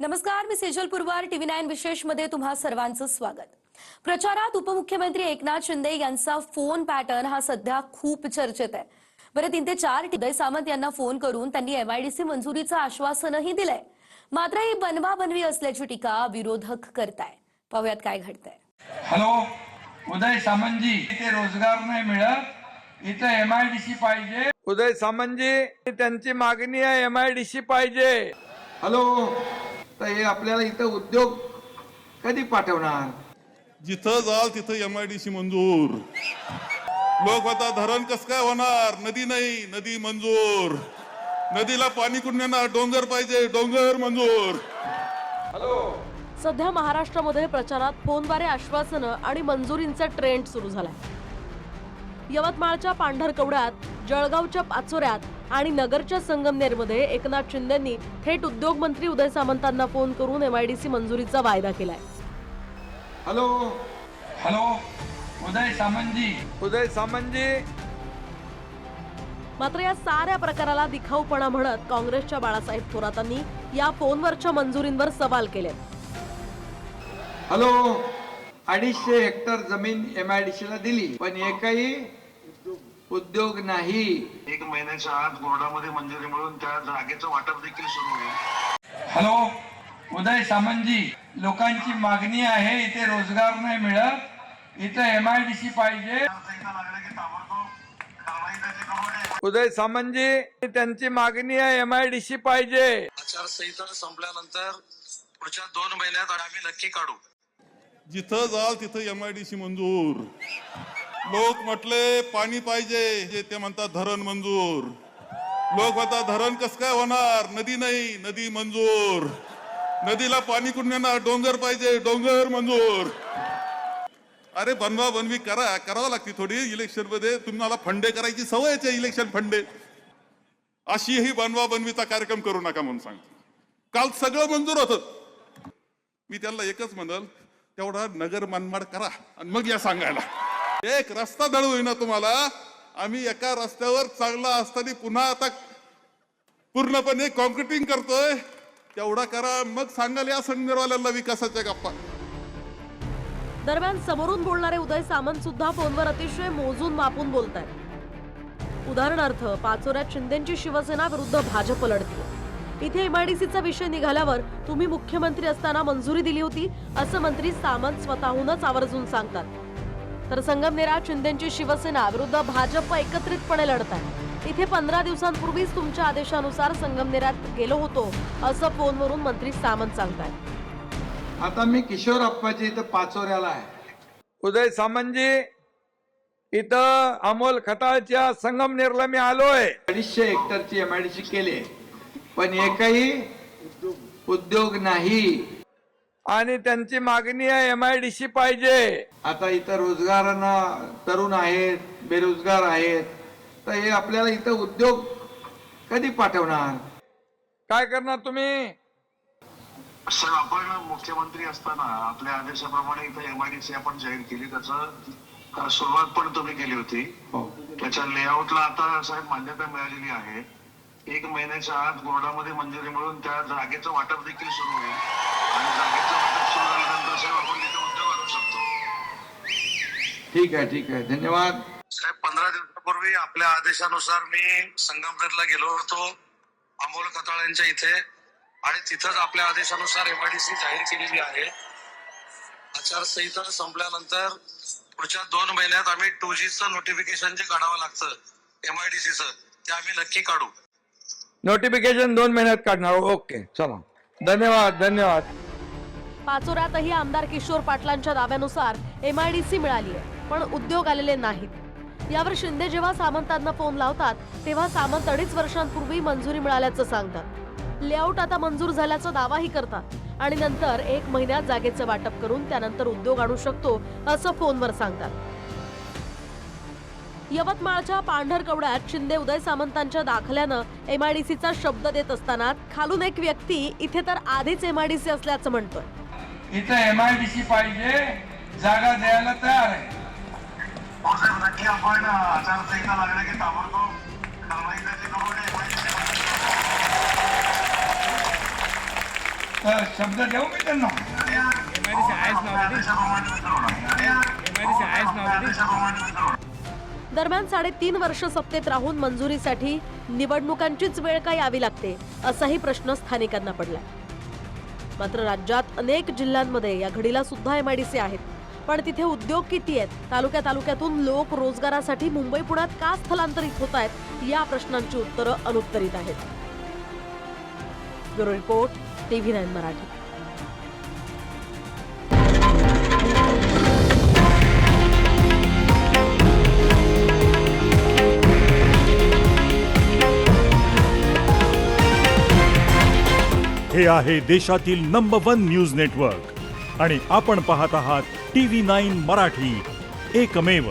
नमस्कार, मी सेजल पुरवार. TV9 विशेष मध्ये तुम्हा सर्वांचं स्वागत. प्रचारात उपमुख्यमंत्री एकनाथ शिंदे यांचा फोन पॅटर्न हा सध्या खूप चर्चेत आहे. बरे 3 ते 4 उदय सामंत यांना फोन करून त्यांनी MIDC मंजुरीचं आश्वासनही दिलंय. मात्र ही बनवाबनवी असल्याची टीका विरोधक करताय. पाहूयात काय घडतंय. हॅलो उदय सामंतजी, इथे रोजगार नाही मिळत, इथे MIDC पाहिजे. उदय सामंतजी, त्यांची मागणी आहे MIDC पाहिजे. हॅलो, तर हे आपल्याला इथं उद्योग कधी पाठवणार? जिथं जाल तिथं MIDC मंजूर. लोक आता धरण कस काय होणार? नदी नाही, नदी मंजूर. नदीला पाणी कुठून येणार? डोंगर पाहिजे, डोंगर मंजूर. सध्या महाराष्ट्रामध्ये प्रचारात फोनद्वारे आश्वासनं आणि मंजुरींचा ट्रेंड सुरू झालाय. यवतमाळच्या पांढरकवड्यात, जळगावच्या पाचोऱ्यात आणि नगरच्या संगमनेरमध्ये एकनाथ शिंदेंनी थेट उद्योगमंत्री उदय सामंतांना फोन करून MIDC मंजुरीचा वायदा केलाय. हॅलो हॅलो उदय सामंतजी, उदय सामंतजी, मात्र या साऱ्या प्रकाराला दिखाऊपणा म्हणत काँग्रेसच्या बाळासाहेब थोरातांनी या फोनवरच्या मंजुरींवर सवाल केले. हॅलो, 250 हेक्टर जमीन MIDC ला दिली, पण एकही उद्योग नाही. 1 महिन्याच्या आत बोर्डामध्ये मंजुरी मिळून त्या जागेचं वाटप देखील सुरू होईल. हॅलो उदय सामंतजी, लोकांची मागणी आहे, इथे रोजगार नाही मिळत, इथे MIDC पाहिजे. उदय सामंतजी, त्यांची मागणी आहे MIDC पाहिजे. आचारसंहिता संपल्यानंतर पुढच्या 2 महिन्यात आम्ही नक्की काढू. जिथं जाल तिथं MIDC मंजूर. लोक म्हटले पाणी पाहिजे, जे ते म्हणतात धरण मंजूर. लोक आता धरण कस काय होणार? नदी नाही, नदी मंजूर. नदीला पाणी कुठून येणार? डोंगर पाहिजे, डोंगर मंजूर. अरे बनवा बनवी करावं लागते थोडी. इलेक्शन मध्ये तुम्हाला फंडे करायची सवयच आहे, इलेक्शन फंडे. अशीही बनवा बनवीचा कार्यक्रम करू नका म्हणून सांगतो. काल सगळं मंजूर होतं. मी त्यांना एकच म्हणल, तेवढा नगर मनमाड करा आणि मग या सांगायला. एक रस्ता दळू होईना तुम्हाला. आम्ही एका रस्त्यावर चांगला असताना पुन्हा आता पूर्णपणे कॉन्क्रिटिंग करतोय. तेवढा करा, मग सांगाल या संघर्वाल्यांना विकासाच्या गप्पा. दरम्यान समोरून बोलणारे उदय सामंत सुद्धा फोनवर अतिशय मोजून मापून बोलतायत. उदाहरणार्थ, पाचोऱ्यात शिंदेची शिवसेना विरुद्ध भाजप लढते. इथे MIDCचा विषय निघाल्यावर तुम्ही मुख्यमंत्री असताना मंजुरी दिली होती, असं मंत्री सामंत स्वतःहूनच आवर्जून सांगतात. तर संगमनेरात शिंदेची शिवसेना विरुद्ध भाजप एकत्रितपणे लढतात. इथे 15 दिवसांपूर्वीच तुमच्या आदेशानुसार संगमनेरात गेलो होतो, असं फोनवरून मंत्री सामंत सांगतायत. आता मी किशोर अप्पाजी इथं पाचोऱ्याला आहे. उदय सामंतजी, इथं अमोल खताळच्या संगमनेरला मी आलोय. 250 हेक्टरची MIDC केली, पण एकही उद्योग नाही. आणि त्यांची मागणी आहे MIDC पाहिजे. आता इथं रोजगारांना तरुण आहेत, बेरोजगार आहेत, तर हे आपल्याला इथं उद्योग कधी पाठवणार? काय करणार तुम्ही? सर, आपण मुख्यमंत्री असताना आपल्या आदेशाप्रमाणे इथं MIDC आपण जाहीर केली. त्याचं सुरुवात पण तुम्ही केली होती. त्याच्या लेआउटला आता साहेब मान्यता मिळालेली आहे. 1 महिन्याच्या आत बोर्डामध्ये मंजुरी मिळून त्या जागेचं वाटप देखील सुरू होईल. आणि जागेचं वाटप सुरू झाल्यानंतर साहेब आपण तिथे उद्योग आणू शकतो. ठीक आहे, ठीक आहे, धन्यवाद साहेब. 15 दिवसापूर्वी आपल्या आदेशानुसार मी संगमनेरला गेलो होतो, अमोल खताळ यांच्या इथे, आणि तिथंच आपल्या आदेशानुसार MIDC जाहीर केलेली आहे. आचारसंहिता संपल्यानंतर पुढच्या 2 महिन्यात आम्ही 2Gचं नोटिफिकेशन जे काढावं लागतं MIDCचं, ते आम्ही नक्की काढू. नोटिफिकेशन 2 महिन्यात काढणार. ओके, चला, धन्यवाद धन्यवाद. पाचोऱ्यातही आमदार किशोर पाटलांच्या दाव्यानुसार MIDC मिळाली आहे, पण उद्योग आलेले नाहीत. यावर शिंदे जेव्हा सामंतांना फोन लावतात, तेव्हा सामंत 2.5 वर्षांपूर्वी मंजुरी मिळाल्याचं सांगतात. लेआउट आता मंजूर झाल्याचा दावाही करतात आणि नंतर 1 महिन्यात जागेचं वाटप करून त्यानंतर उद्योग आणू शकतो, असं फोनवर सांगतात. यवतमाळच्या पांढरकवड्यात शिंदे उदय सामंतांच्या दाखल्यानं MIDCचा शब्द देत असताना खालून एक व्यक्ती इथे तर आधीच MIDC असल्याचं म्हणतोय. इथे MIDC पाहिजे, जागा द्यायला तयार आहे. नक्की आपण आचारसंहिता लागल्या की ताबडतोब कारवाई त्याची करून MIDC शब्द देऊ मी त्यांना. दरम्यान 3.5 वर्ष सत्तेत राहून मंजुरीसाठी निवडणुकांचीच वेळ का यावी लागते असाही प्रश्न स्थानिकांना पडलाय. मात्र राज्यात अनेक जिल्ह्यांमध्ये या घडीला सुद्धा एमआयडीसी आहेत, पण तिथे उद्योग किती आहेत? तालुक्यातून लोक रोजगारासाठी मुंबई पुण्यात का स्थलांतरित होत आहेत या प्रश्नांची उत्तरं अनुत्तरित आहेत. Bureau report, TV9 Marathi. हे आहे देशातील नंबर 1 न्यूज नेटवर्क आणि आपण पाहत आहात TV9 मराठी, एकमेव.